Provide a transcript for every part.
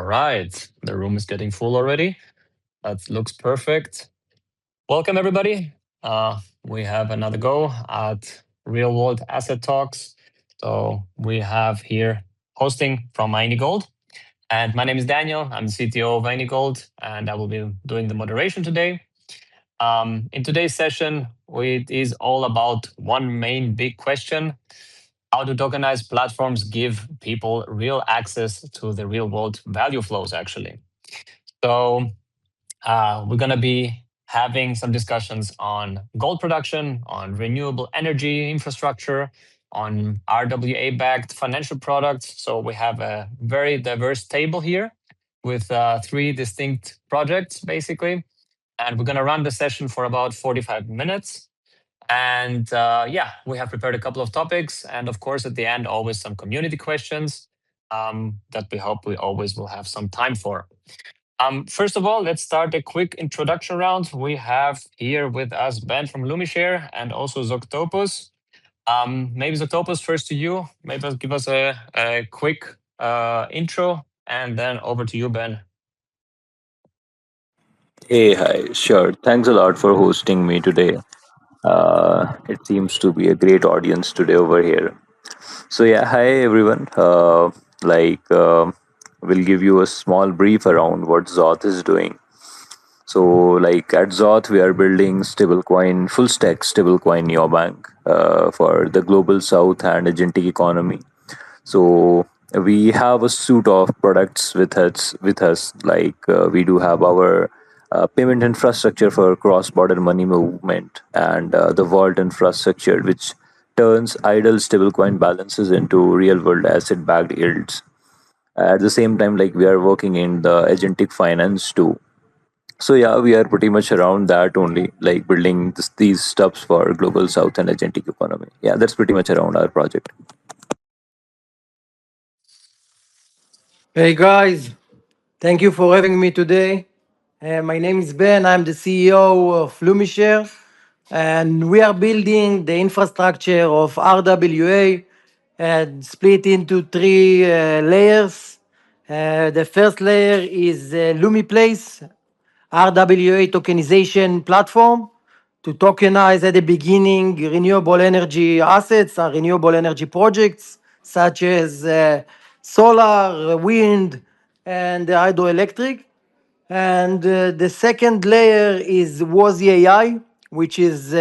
right, the room is getting full already. That looks perfect. Welcome, everybody. We have another go at Real World Asset Talks. So we have here hosting from Ayni Gold. And my name is Daniel. I'm the CTO of Ayni Gold, and I will be doing the moderation today. In today's session, it is all about one main big question. How do tokenized platforms give people real access to the real world value flows, actually? So we're going to be having some discussions on gold production, on renewable energy infrastructure, on RWA-backed financial products. So we have a very diverse table here with three distinct projects, basically. And we're going to run the session for about 45 minutes. And yeah, we have prepared a couple of topics. And of course, at the end, always some community questions that we hope we always will have some time for. First of all, let's start a quick introduction round. We have here with us Ben from LumiShare and also Zoctopus. Maybe Zoctopus, first to you. Maybe give us a quick intro and then over to you, Ben. Hey, hi, sure. Thanks a lot for hosting me today. It seems to be a great audience today over here. So, yeah, hi everyone. Like, we'll give you a small brief around what Zoth is doing. So, like at Zoth, we are building stablecoin, full stack stablecoin neobank for the global south and agentic economy. So we have a suite of products with us like we do have our payment infrastructure for cross-border money movement and the vault infrastructure which turns idle stablecoin balances into real-world asset-backed yields. At the same time, like we are working in the agentic finance too. So yeah, we are pretty much around that only, like building these stuffs for global south and agentic economy. Yeah, that's pretty much around our project. Hey guys, thank you for having me today. My name is Ben, I'm the CEO of LumiShare, and we are building the infrastructure of RWA and split into three layers. The first layer is LumiPlace, RWA tokenization platform to tokenize at the beginning renewable energy assets and renewable energy projects such as solar, wind, and hydroelectric. And the second layer is WOZI AI, which is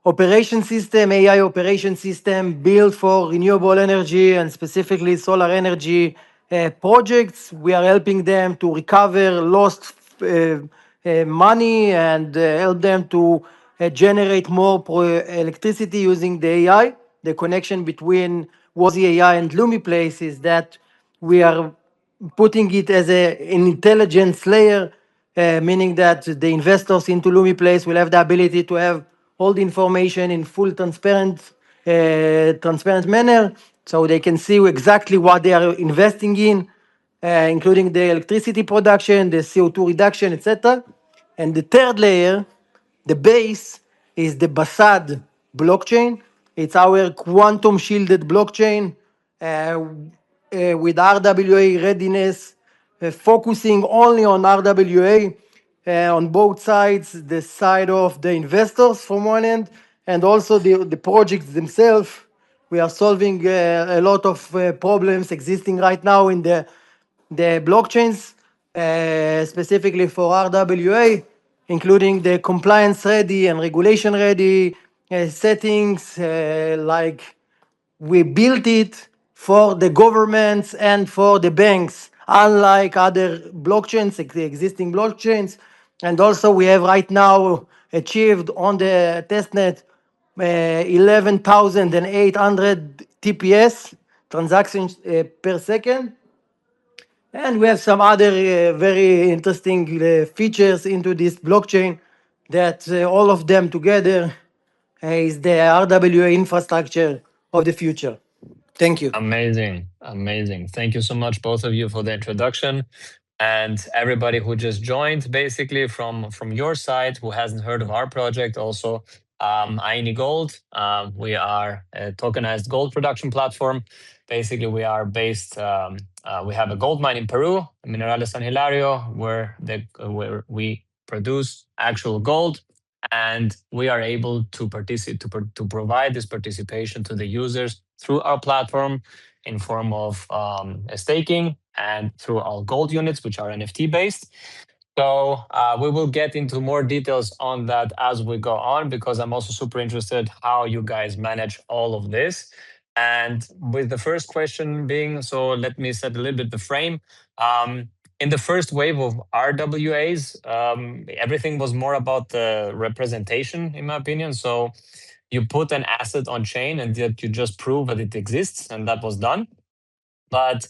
operation system, AI operation system built for renewable energy and specifically solar energy projects. We are helping them to recover lost money and help them to generate more electricity using the AI. The connection between WOZI AI and LumiPlace is that we are putting it as an intelligence layer, meaning that the investors into LumiPlace will have the ability to have all the information in full transparent manner, so they can see exactly what they are investing in, including the electricity production, the CO2 reduction, etc. And the third layer, the base, is the Basad blockchain. It's our quantum shielded blockchain with RWA readiness, focusing only on RWA on both sides, the side of the investors from one end, and also the projects themselves. We are solving a lot of problems existing right now in the blockchains, specifically for RWA, including the compliance ready and regulation ready settings, like we built it for the governments and for the banks, unlike other blockchains, the existing blockchains. And also we have right now achieved on the testnet 11,800 TPS transactions per second. And we have some other very interesting features into this blockchain that all of them together is the RWA infrastructure of the future. Thank you. Amazing. Amazing. Thank you so much, both of you, for the introduction. And everybody who just joined, basically from your side, who hasn't heard of our project, also Ayni Gold. We are a tokenized gold production platform. Basically, we are based. We have a gold mine in Peru, Minerales San Hilario, where we produce actual gold, and we are able to participate to provide this participation to the users through our platform in form of staking and through our gold units, which are NFT based. So we will get into more details on that as we go on, because I'm also super interested how you guys manage all of this. And with the first question being, so let me set a little bit the frame. Um, in the first wave of RWAs, everything was more about the representation, in my opinion. So you put an asset on chain and that you just prove that it exists, and that was done. But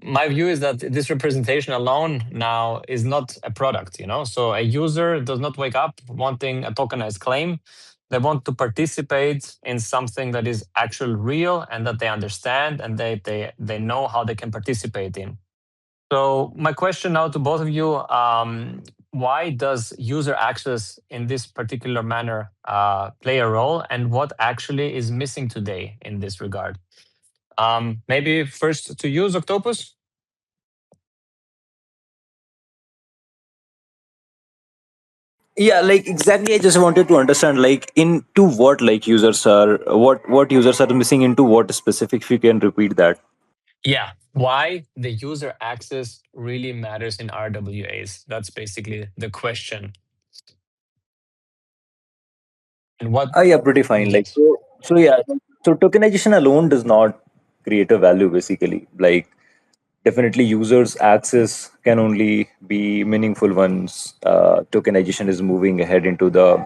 my view is that this representation alone now is not a product, you know. So a user does not wake up wanting a tokenized claim. They want to participate in something that is actually real and that they understand and they know how they can participate in. So my question now to both of you: why does user access in this particular manner play a role, and what actually is missing today in this regard? Maybe first to you, Zoctopus. Yeah, like exactly. I just wanted to understand, like, into what, like, users are, what users are missing into what specific. If you can repeat that. Yeah, why the user access really matters in RWAs. That's basically the question. And what? Yeah, pretty fine. Like, Yes. so yeah. So tokenization alone does not create a value. Basically, like, definitely users access can only be meaningful once tokenization is moving ahead into the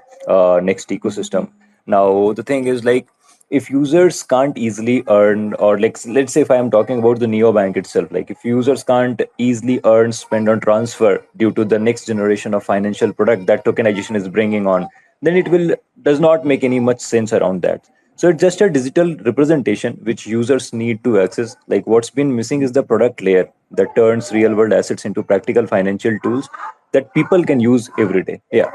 next ecosystem. Now the thing is, like, if users can't easily earn, or like, let's say if I am talking about the neobank itself, like, if users can't easily earn, spend on transfer due to the next generation of financial product that tokenization is bringing on, then it will does not make any much sense around that. So it's just a digital representation which users need to access. Like, what's been missing is the product layer that turns real world assets into practical financial tools that people can use every day. Yeah.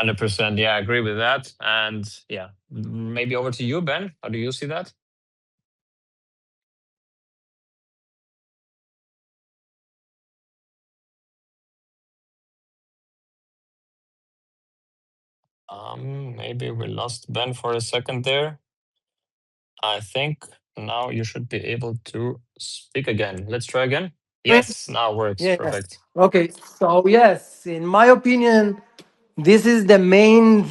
100%. Yeah, I agree with that. And yeah, maybe over to you, Ben. How do you see that? Maybe we lost Ben for a second there. I think now you should be able to speak again. Let's try again. Yes, now works. Yes. Perfect. Okay. So yes, in my opinion, this is the main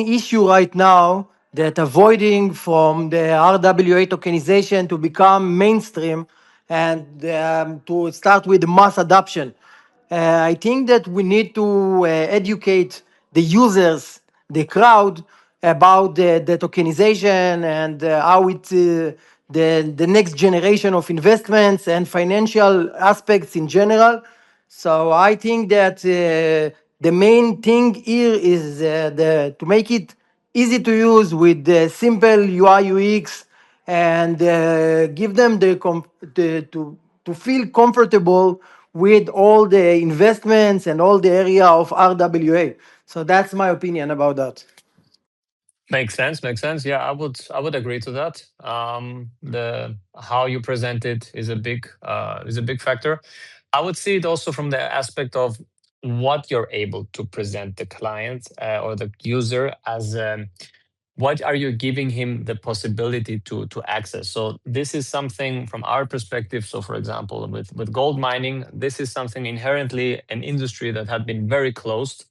issue right now, that avoiding from the RWA tokenization to become mainstream and to start with mass adoption. I think that we need to educate the users, the crowd, about the tokenization and how the next generation of investments and financial aspects in general. So I think that the main thing here is to make it easy to use with the simple UI UX, and give them to feel comfortable with all the investments and all the area of RWA. So that's my opinion about that. Makes sense. Makes sense. Yeah, I would agree to that. The how you present it is a big factor. I would see it also from the aspect of what you're able to present the client or the user as. What are you giving him the possibility to access? So this is something from our perspective. So for example, with gold mining, this is something inherently an industry that had been very closed.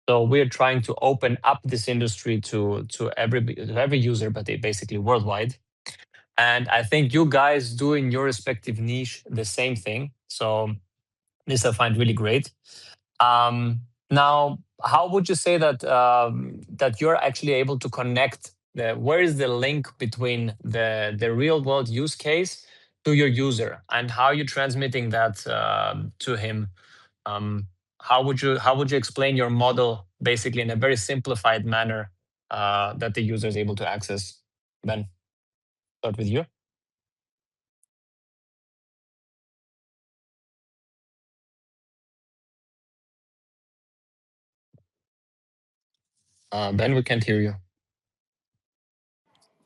So we're trying to open up this industry to every user, but basically worldwide. And I think you guys do in your respective niche the same thing. So this I find really great. Um, Now, how would you say that that you're actually able to connect where is the link between the real world use case to your user, and how are you transmitting that to him? Um, how would you explain your model basically in a very simplified manner that the user is able to access? Ben, start with you. Ben, we can't hear you.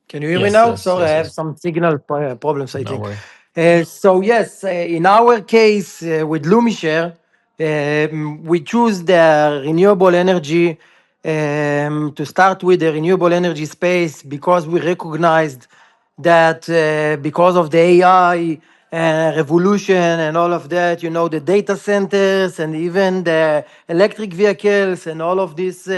Can you hear me Yes, now? yes, Sorry, I yes, have yes. some signal problems, I No think. worry. So yes, in our case with LumiShare, we choose the renewable energy to start with the renewable energy space because we recognized that because of the AI revolution and all of that, you know, the data centers and even the electric vehicles and all of these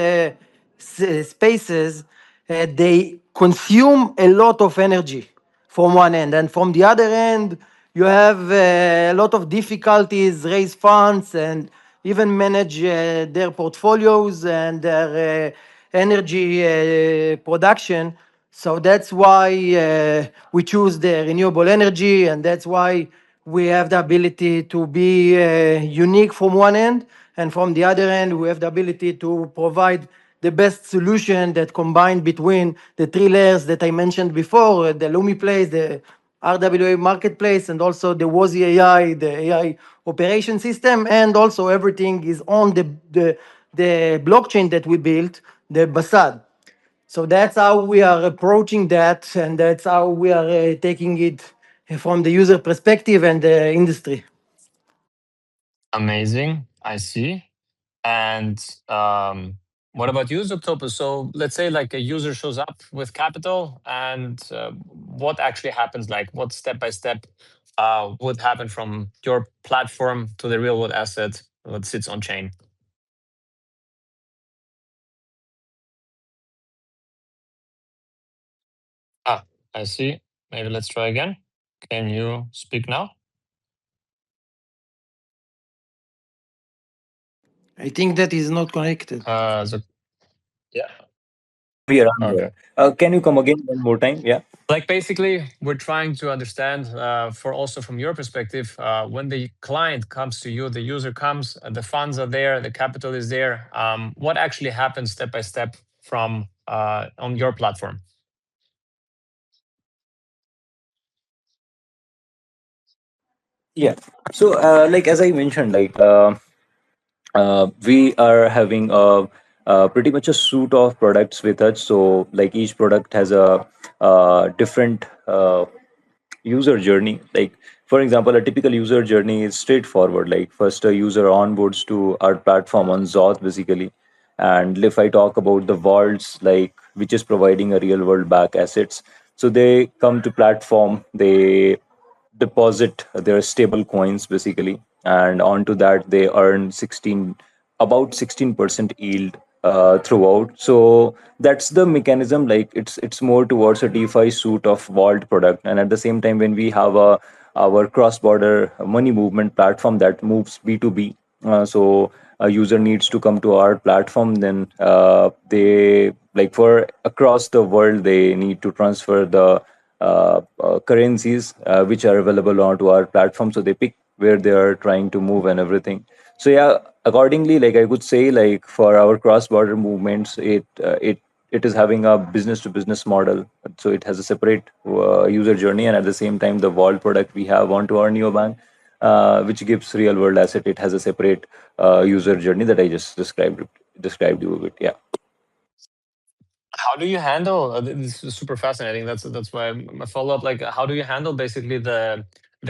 spaces, they consume a lot of energy from one end. And from the other end, you have a lot of difficulties, raise funds, and even manage their portfolios and their energy production. So that's why we choose the renewable energy, and that's why we have the ability to be unique from one end, and from the other end, we have the ability to provide the best solution that combined between the three layers that I mentioned before, the Lumi Place, the RWA marketplace, and also the WOZI AI, the AI operation system, and also everything is on the blockchain that we built, the Basad. So that's how we are approaching that, and that's how we are taking it from the user perspective and the industry. Amazing. I see. And what about you, Zoctopus? So let's say like a user shows up with capital, and what actually happens? Like what step by step would happen from your platform to the real world asset that sits on chain? Ah, I see. Maybe let's try again. Can you speak now? I think that is not connected. Yeah. We are on Okay. there. Can you come again one more time? Yeah. Like basically we're trying to understand for also from your perspective when the client comes to you, the user comes, the funds are there, the capital is there, what actually happens step by step from on your platform? Yeah. So, like as I mentioned, we are having pretty much a suite of products with us. So, like each product has a different user journey. Like for example, a typical user journey is straightforward. Like first, a user onboards to our platform on Zoth, basically. And if I talk about the vaults, like which is providing a real world back assets, so they come to platform, they deposit their stable coins basically, and onto that they earn 16, about 16% yield throughout. So that's the mechanism. Like it's more towards a DeFi suite of vault product. And at the same time, when we have our cross border money movement platform that moves B2B, so a user needs to come to our platform, then they, like for across the world, they need to transfer the currencies which are available onto our platform. So they pick where they are trying to move and everything. So yeah, accordingly, like I would say, like for our cross-border movements, it is having a business-to-business model. So it has a separate user journey, and at the same time, the vault product we have onto our neobank, which gives real-world asset, it has a separate user journey that I just described you a bit. Yeah. How do you handle this is super fascinating, that's why my follow-up, like how do you handle basically the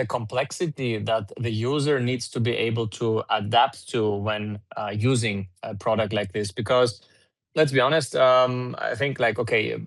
complexity that the user needs to be able to adapt to when using a product like this? Because let's be honest, I think like okay,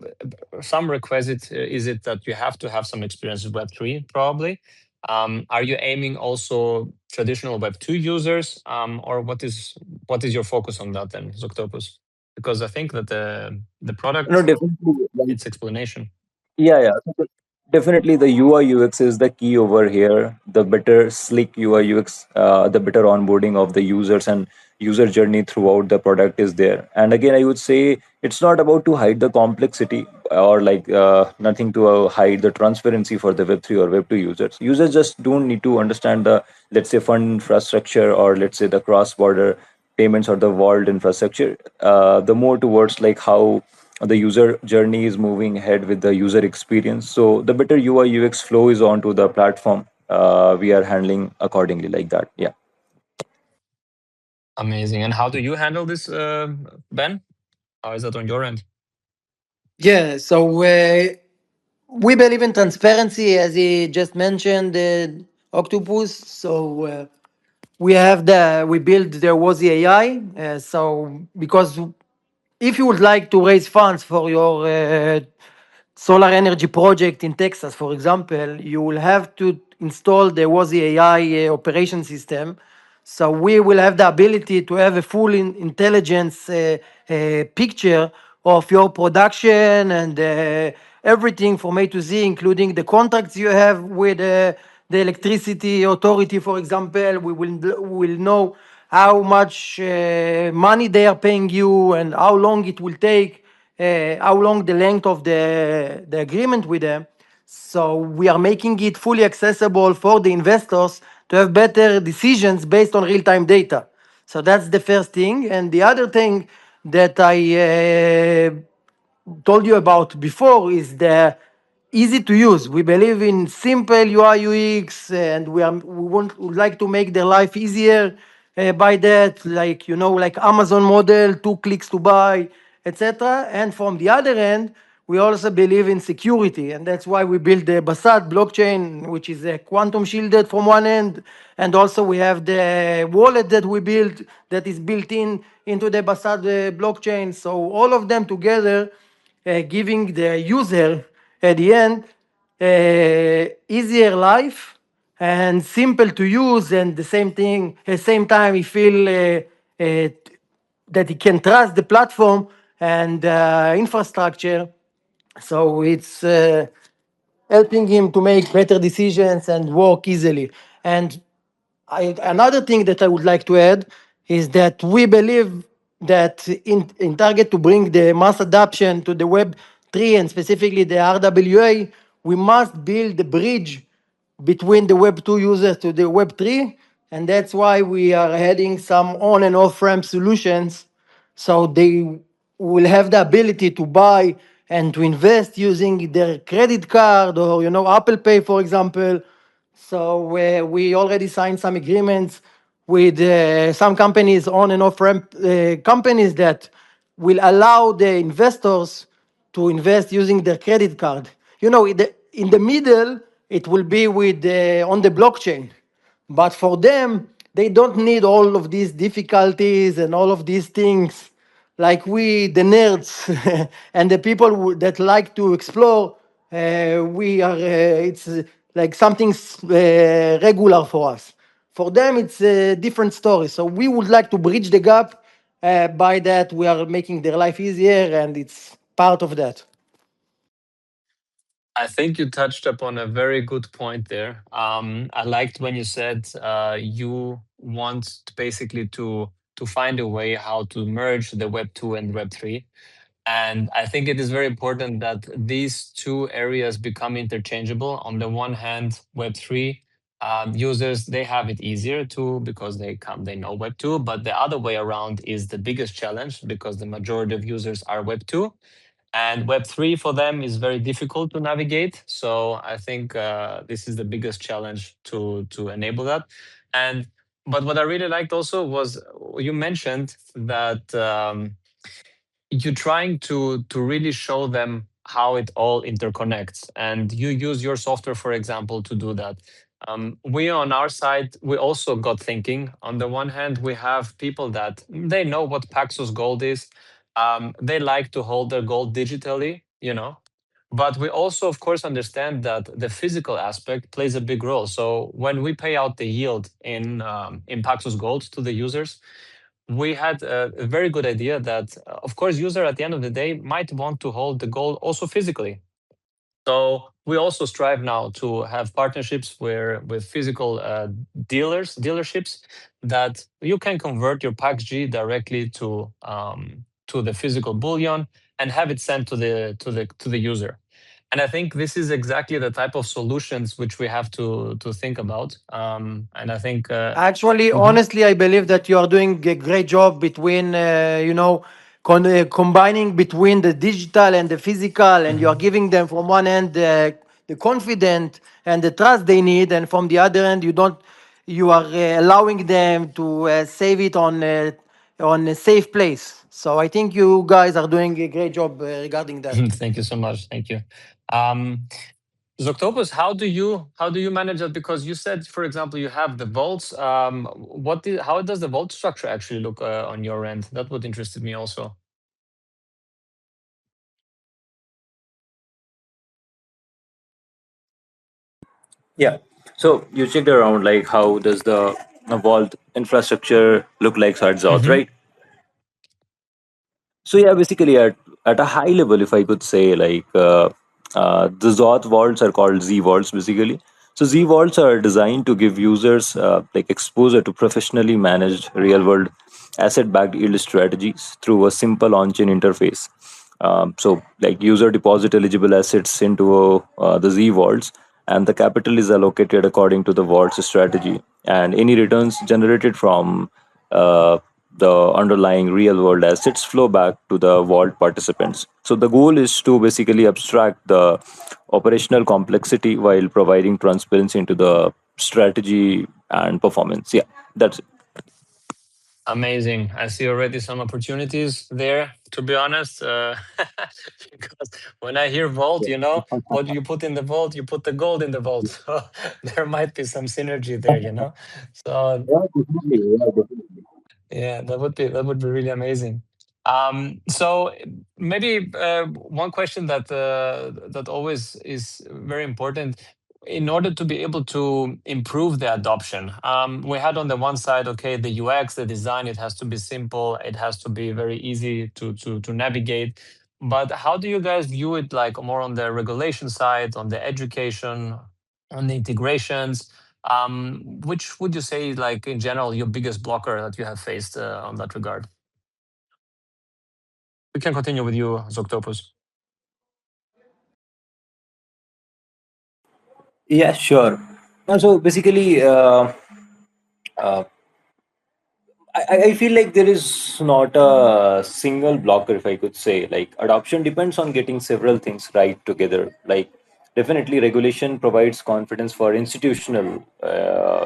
some requisite is it that you have to have some experience with Web3 probably. Are you aiming also traditional Web2 users, or what is your focus on that then, Zoctopus? Because I think that the No, product, definitely. Like, its explanation. yeah, yeah. So definitely, the UI UX is the key over here. The better slick UI UX, the better onboarding of the users and user journey throughout the product is there. And again, I would say it's not about to hide the complexity or like nothing to hide the transparency for the Web3 or Web2 users. Users just don't need to understand the, let's say, fund infrastructure, or let's say the cross-border payments or the vault infrastructure. The more towards like how the user journey is moving ahead with the user experience. So the better UI UX flow is onto the platform. We are handling accordingly like that. Yeah. Amazing. And how do you handle this, Ben? How is that on your end? Yeah, so we believe in transparency, as he just mentioned, Octopus. So we build the Wazi AI. So because if you would like to raise funds for your solar energy project in Texas, for example, you will have to install the Wazi AI operation system. So we will have the ability to have a full intelligence picture of your production and everything from A to Z, including the contracts you have with the electricity authority, for example. We will know how much money they are paying you and how long it will take, how long the length of the agreement with them. So we are making it fully accessible for the investors to have better decisions based on real-time data. So that's the first thing. And the other thing that I told you about before is the easy to use. We believe in simple UI UX, and would like to make their life easier by that, like like Amazon model, 2 clicks to buy, etc. And from the other end, we also believe in security, and that's why we built the Basad blockchain, which is a quantum shielded from one end, and also we have the wallet that we built that is built into the Basad blockchain. So all of them together, giving the user at the end easier life and simple to use, and the same thing at the same time he feel that he can trust the platform and infrastructure. So it's helping him to make better decisions and work easily. And another thing that I would like to add is that we believe that in target to bring the mass adoption to the Web3 and specifically the RWA, we must build the bridge between the Web2 users to the Web3. And that's why we are adding some on and off ramp solutions, so they will have the ability to buy and to invest using their credit card or Apple Pay, for example. So we already signed some agreements with some companies, on and off ramp companies, that will allow the investors to invest using their credit card. In the middle, it will be with on the blockchain. But for them, they don't need all of these difficulties and all of these things like we, the nerds, and the people that like to explore. We are. It's like something regular for us. For them, it's a different story. So we would like to bridge the gap. By that, we are making their life easier, and it's part of that. I think you touched upon a very good point there. I liked when you said you want basically to find a way how to merge the Web2 and Web3. And I think it is very important that these two areas become interchangeable. On the one hand, Web3 users, they have it easier to, because they know Web2, but the other way around is the biggest challenge because the majority of users are Web2, and Web3 for them is very difficult to navigate. So I think this is the biggest challenge to enable that. And but what I really liked also was you mentioned that you're trying to really show them how it all interconnects, and you use your software, for example, to do that. We on our side, we also got thinking. On the one hand, we have people that they know what Paxos Gold is. They like to hold their gold digitally. But we also, of course, understand that the physical aspect plays a big role. So when we pay out the yield in Paxos Gold to the users, we had a very good idea that, of course, user at the end of the day might want to hold the gold also physically. So we also strive now to have partnerships with physical dealerships, that you can convert your PAX-G directly to the physical bullion and have it sent to the user. And I think this is exactly the type of solutions which we have to think about. And I think. Actually, Mhm. honestly, I believe that you are doing a great job between, combining between the digital and the physical, and you are Mhm. giving them from one end the confidence and the trust they need, and from the other end, you are allowing them to save it on a safe place. So I think you guys are doing a great job regarding that. Thank you so much. Thank you. Zoctopus, how do you manage that? Because you said, for example, you have the vaults. How does the vault structure actually look on your end? That would interest me also. Yeah. So you checked around like how does the vault infrastructure look like at Zoth, Mm-hmm. right? So yeah, basically at a high level, if I could say, like the Zoth vaults are called Z vaults basically. So Z vaults are designed to give users like exposure to professionally managed real world asset backed yield strategies through a simple on chain interface. So like user deposit eligible assets into the Z vaults, and the capital is allocated according to the vault's strategy, and any returns generated from the underlying real world assets flow back to the vault participants. So the goal is to basically abstract the operational complexity while providing transparency into the strategy and performance. Yeah, that's it. Amazing. I see already some opportunities there, to be honest. Because when I hear vault, what do you put in the vault? You put the gold in the vault. So there might be some synergy there. So Yeah, definitely. Yeah, definitely. yeah, that would be really amazing. So maybe one question that always is very important in order to be able to improve the adoption. We had on the one side, okay, the UX, the design, it has to be simple, it has to be very easy to navigate. But how do you guys view it, like more on the regulation side, on the education, on the integrations? Which would you say, like in general, your biggest blocker that you have faced on that regard? We can continue with you, Zoctopus. Yeah, sure. So basically, uh, I feel like there is not a single blocker, if I could say. Like, adoption depends on getting several things right together. Like, definitely, regulation provides confidence for institutional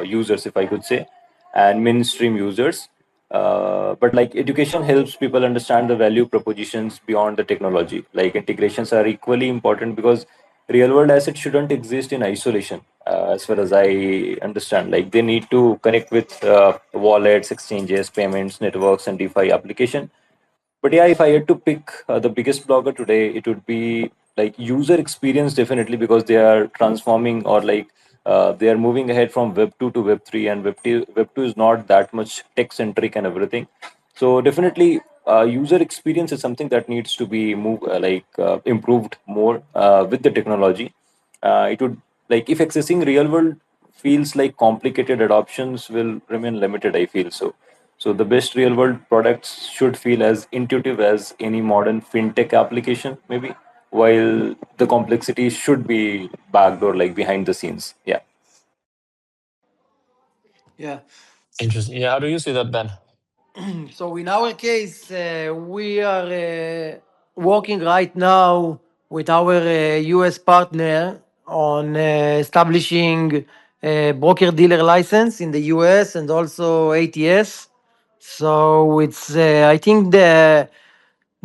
users, if I could say, and mainstream users. But like, education helps people understand the value propositions beyond the technology. Like, integrations are equally important because real world assets shouldn't exist in isolation, as far as I understand. Like, they need to connect with wallets, exchanges, payments, networks, and DeFi application. But yeah, if I had to pick the biggest blocker today, it would be like user experience, definitely, because they are transforming, or like they are moving ahead from Web 2 to Web 3, and Web 2 is not that much tech centric and everything. So definitely, user experience is something that needs to be improved more with the technology. It would, like, if accessing real world feels like complicated, adoptions will remain limited, I feel so. So the best real world products should feel as intuitive as any modern fintech application, maybe, while the complexity should be backdoor, like behind the scenes. Yeah. Yeah. Interesting. Yeah, how do you see that, Ben? So in our case, we are working right now with our US partner on establishing a broker dealer license in the US and also ATS. So it's I think the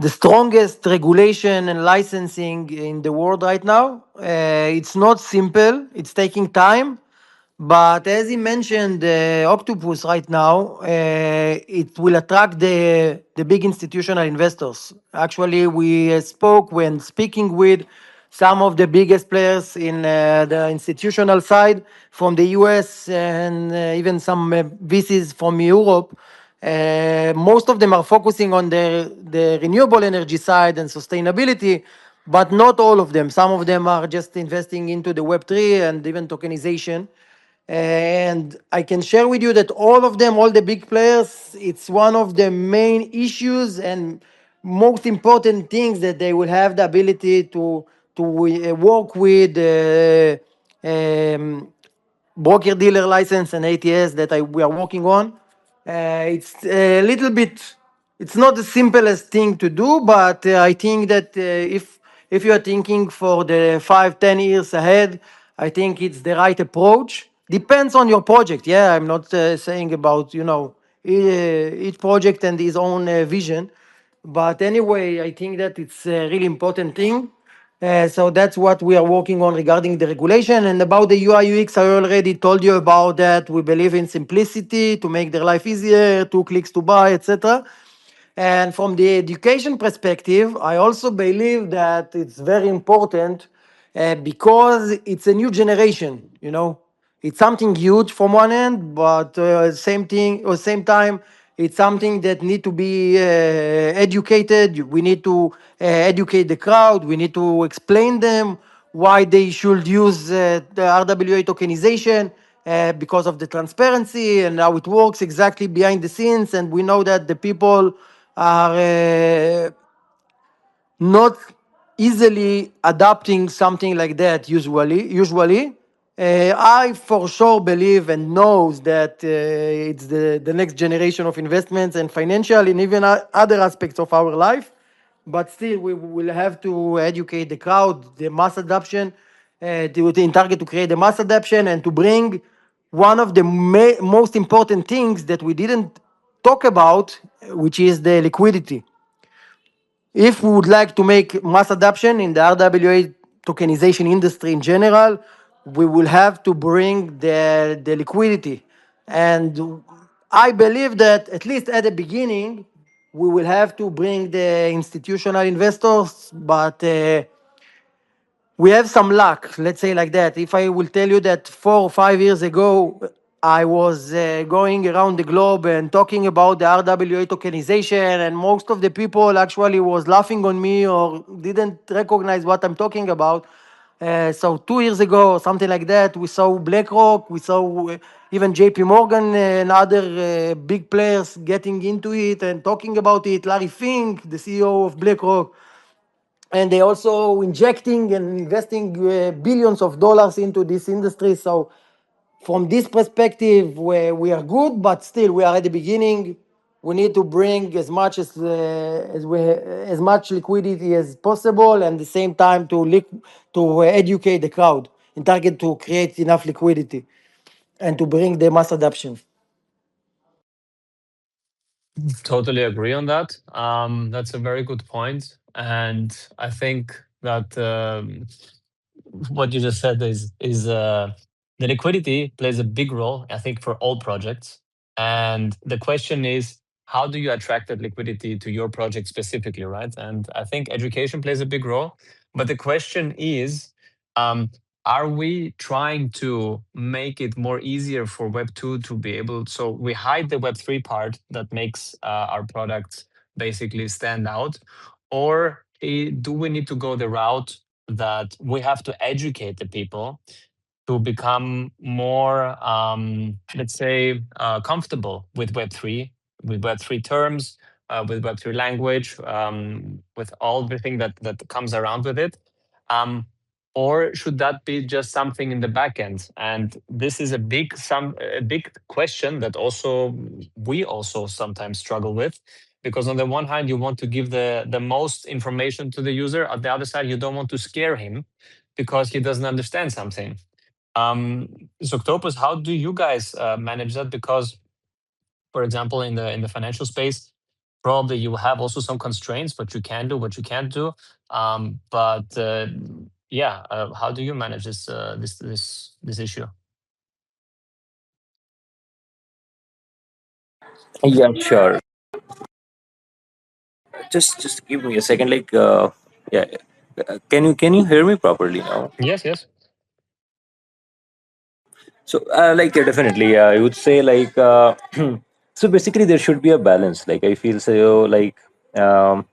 strongest regulation and licensing in the world right now. It's not simple. It's taking time, but as he mentioned, Octopus right now, it will attract the big institutional investors. Actually, we spoke when speaking with some of the biggest players in the institutional side from the US and even some VCs from Europe. Most of them are focusing on the renewable energy side and sustainability, but not all of them. Some of them are just investing into the Web3 and even tokenization. And I can share with you that all of them, all the big players, it's one of the main issues and most important things that they will have the ability to work with broker dealer license and ATS that we are working on. It's a little bit, it's not the simplest thing to do, but I think that if you are thinking for the 5, 10 years ahead, I think it's the right approach. Depends on your project. Yeah, I'm not saying about each project and his own vision. But anyway, I think that it's a really important thing. So that's what we are working on regarding the regulation. And about the UI UX, I already told you about that. We believe in simplicity to make their life easier, 2 clicks to buy, etc. And from the education perspective, I also believe that it's very important because it's a new generation, you know. It's something huge from one end, but same thing or same time, it's something that need to be educated. We need to educate the crowd. We need to explain them why they should use the RWA tokenization because of the transparency and how it works exactly behind the scenes. And we know that the people are not easily adapting something like that usually. I for sure believe and knows that it's the next generation of investments and financial and even other aspects of our life. But still, we will have to educate the crowd, the mass adoption, in target to create the mass adoption and to bring one of the most important things that we didn't talk about, which is the liquidity. If we would like to make mass adoption in the RWA tokenization industry in general, we will have to bring the liquidity. And I believe that at least at the beginning, we will have to bring the institutional investors, but we have some luck, let's say like that. If I will tell you that 4 or 5 years ago, I was going around the globe and talking about the RWA tokenization, and most of the people actually was laughing on me or didn't recognize what I'm talking about. So 2 years ago, something like that, we saw BlackRock, we saw even JP Morgan and other big players getting into it and talking about it. Larry Fink, the CEO of BlackRock, and they also injecting and investing billions of dollars into this industry. So from this perspective, we are good, but still we are at the beginning. We need to bring as much liquidity as possible, and at the same time to educate the crowd in target to create enough liquidity and to bring the mass adoption. Totally agree on that. That's a very good point, and I think that what you just said is the liquidity plays a big role, I think, for all projects. And the question is, how do you attract that liquidity to your project specifically, right? And I think education plays a big role. But the question is, um, are we trying to make it more easier for Web2 to be able? So we hide the Web3 part that makes our products basically stand out, or do we need to go the route that we have to educate the people to become more, let's say, comfortable with Web3, with Web3 terms, with Web3 language, with all everything that comes around with it? Um, or should that be just something in the back end? And this is a big question that also we also sometimes struggle with, because on the one hand you want to give the most information to the user, on the other side you don't want to scare him because he doesn't understand something. Zoctopus, how do you guys manage that? Because, for example, in the financial space, probably you have also some constraints, what you can do, what you can't do. But yeah, how do you manage this issue? Yeah, sure. Just give me a second. Yeah. Can you hear me properly now? Yes, yes. So, definitely, I would say so basically there should be a balance. Like I feel so um,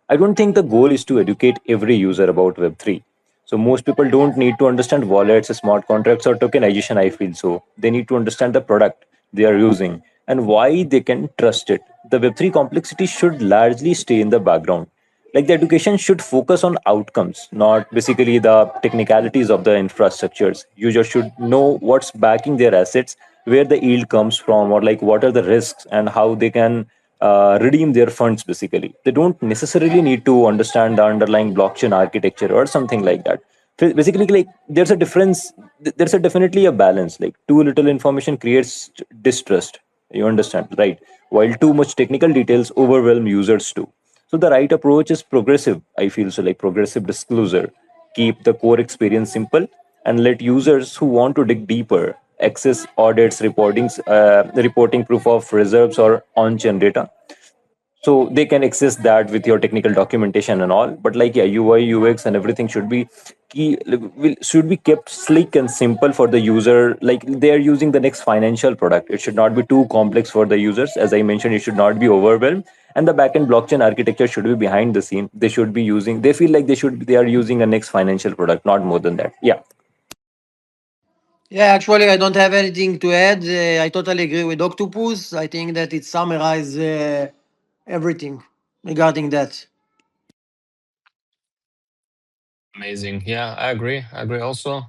I don't think the goal is to educate every user about Web3. So most people don't need to understand wallets, smart contracts, or tokenization. I feel so. They need to understand the product they are using and why they can trust it. The Web3 complexity should largely stay in the background. Like the education should focus on outcomes, not basically the technicalities of the infrastructures. Users should know what's backing their assets, where the yield comes from, or like what are the risks and how they can redeem their funds. Basically, they don't necessarily need to understand the underlying blockchain architecture or something like that. Basically, like there's a difference. There's a definitely a balance. Like too little information creates distrust, You understand, right? While too much technical details overwhelm users too. So the right approach is progressive. I feel so, like progressive disclosure. Keep the core experience simple and let users who want to dig deeper access audits, reporting proof of reserves or on-chain data, so they can access that with your technical documentation and all. But like, yeah, UI UX and everything should be should be kept slick and simple for the user, like they are using the next financial product. It should not be too complex for the users. As I mentioned, it should not be overwhelmed, and the backend blockchain architecture should be behind the scene. They should be using, they feel like they are using a next financial product, not more than that. Yeah. Yeah, actually, I don't have anything to add. I totally agree with Octopus. I think that it summarizes everything regarding that. Amazing. Yeah, I agree. I agree also.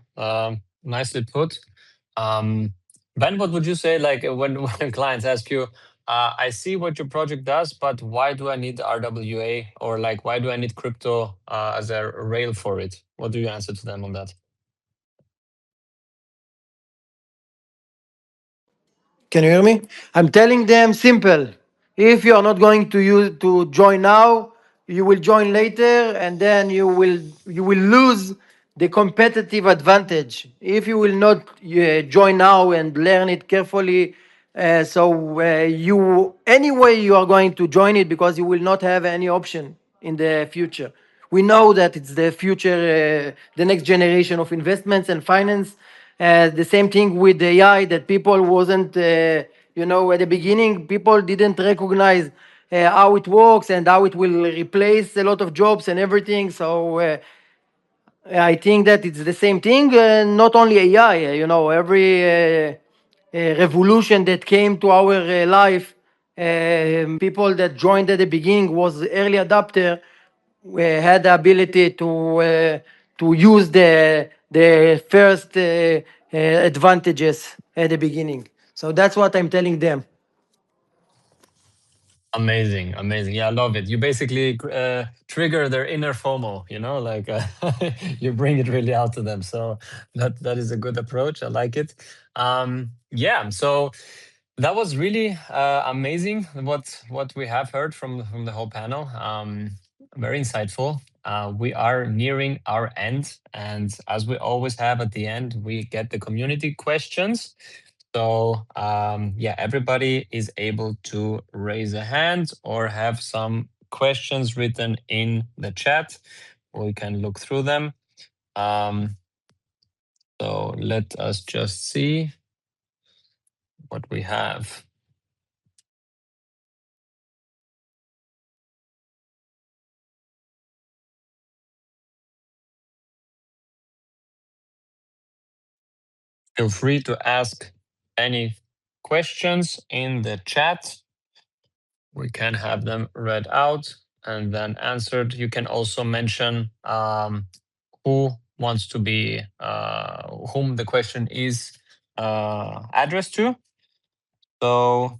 Nicely put. Um, Ben, what would you say like when, when clients ask you, I see what your project does, but why do I need RWA, or like why do I need crypto as a rail for it? What do you answer to them on that? Can you hear me? I'm telling them simple. If you are not going to use to join now, you will join later, and then you will lose the competitive advantage. If you will not join now and learn it carefully, you anyway you are going to join it because you will not have any option in the future. We know that it's the future, the next generation of investments and finance. The same thing with the AI, that people wasn't, at the beginning, people didn't recognize how it works and how it will replace a lot of jobs and everything. So I think that it's the same thing, not only AI, every revolution that came to our life, people that joined at the beginning was early adopter, had the ability to use the first advantages at the beginning. So that's what I'm telling them. Amazing, amazing. Yeah, I love it. You basically trigger their inner FOMO, like you bring it really out to them. So that is a good approach. I like it. Yeah, so that was really amazing what we have heard from the whole panel. Very insightful. We are nearing our end, and as we always have at the end, we get the community questions. So yeah, everybody is able to raise a hand or have some questions written in the chat. We can look through them. So let us just see what we have. Feel free to ask any questions in the chat. We can have them read out and then answered. You can also mention who wants to be, whom the question is addressed to. So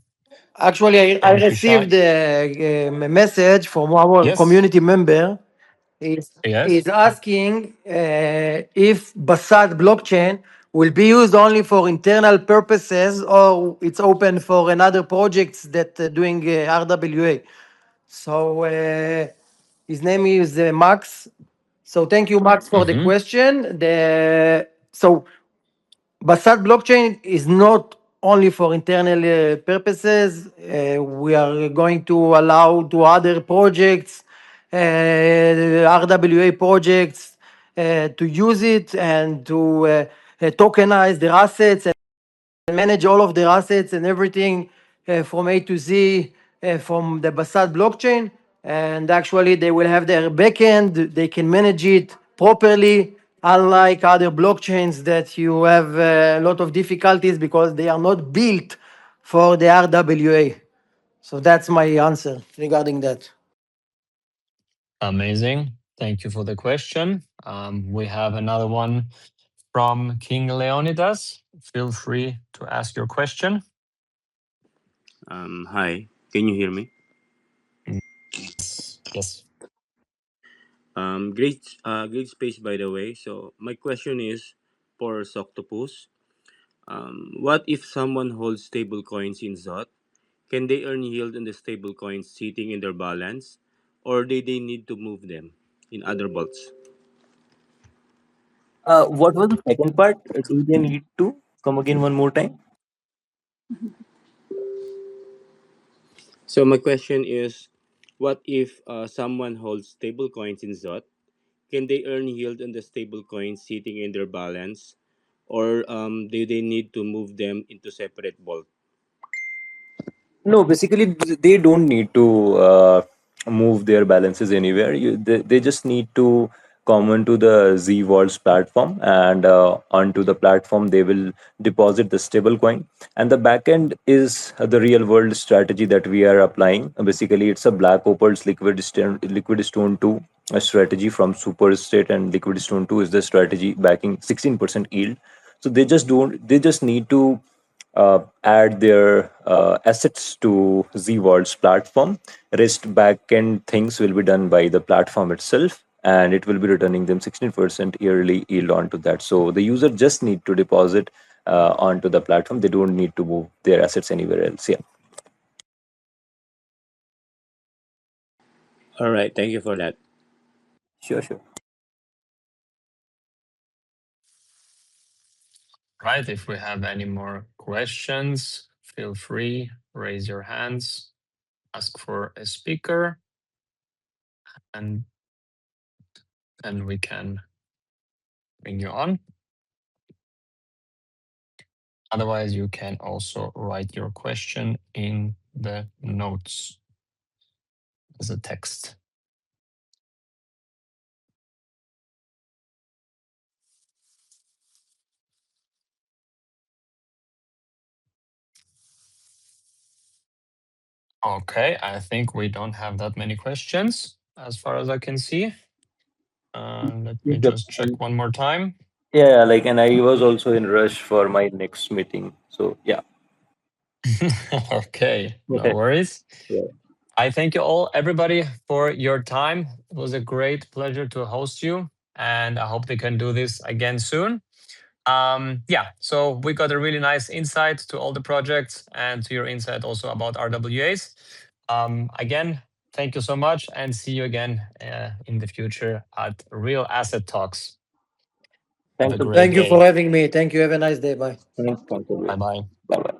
Actually, I don't be shy. received a message from our Yes. community member. Is Yes. asking if Basad blockchain will be used only for internal purposes or it's open for another projects that doing RWA. So his name is Max. So thank you, Max, for the Mm-hmm. question. Basad blockchain is not only for internal purposes. We are going to allow to other projects, RWA projects, to use it and to tokenize their assets and manage all of their assets and everything from A to Z from the Basad blockchain. And actually, they will have their backend. They can manage it properly, unlike other blockchains that you have a lot of difficulties because they are not built for the RWA. So that's my answer regarding that. Amazing. Thank you for the question. We have another one from King Leonidas. Feel free to ask your question. Hi, can you hear me? Yes. Yes. Great space by the way. So my question is for Zoctopus. What if someone holds stable coins in Zoth? Can they earn yield on the stable coins sitting in their balance, or do they need to move them in other vaults? What was the second part? Do they need to come again one more time? So my question is, what if someone holds stable coins in Zoth? Can they earn yield on the stable coins sitting in their balance, or do they need to move them into separate vault? No, basically they don't need to move their balances anywhere. They just need to come onto the Z Vaults platform, and onto the platform they will deposit the stable coin. And the backend is the real world strategy that we are applying. Basically, it's a Black Opal's Liquid Stone 2 a strategy from Superstate, and Liquid Stone 2 is the strategy backing 16% yield. So they just need to add their assets to ZWorld's platform. Rest backend things will be done by the platform itself, and it will be returning them 16% yearly yield onto that. So the user just need to deposit onto the platform. They don't need to move their assets anywhere else. Yeah, All right, thank you for that. sure, sure. Right. If we have any more questions, feel free, raise your hands, ask for a speaker, and then we can bring you on. Otherwise, you can also write your question in the notes as a text. Okay, I think we don't have that many questions as far as I can see. Let me Yep. just check one more time. Yeah, like, and I was also in rush for my next meeting. So yeah. Okay, no worries. Yeah. I thank you all, everybody, for your time. It was a great pleasure to host you, and I hope we can do this again soon. Yeah, so we got a really nice insight to all the projects and to your insight also about RWAs. Again, thank you so much, and see you again in the future at Real Asset Talks. Have a Thanks a lot. great Thank you day. for having me. Thank you. Have a nice day. Bye. Thanks a lot. Bye bye. Bye bye.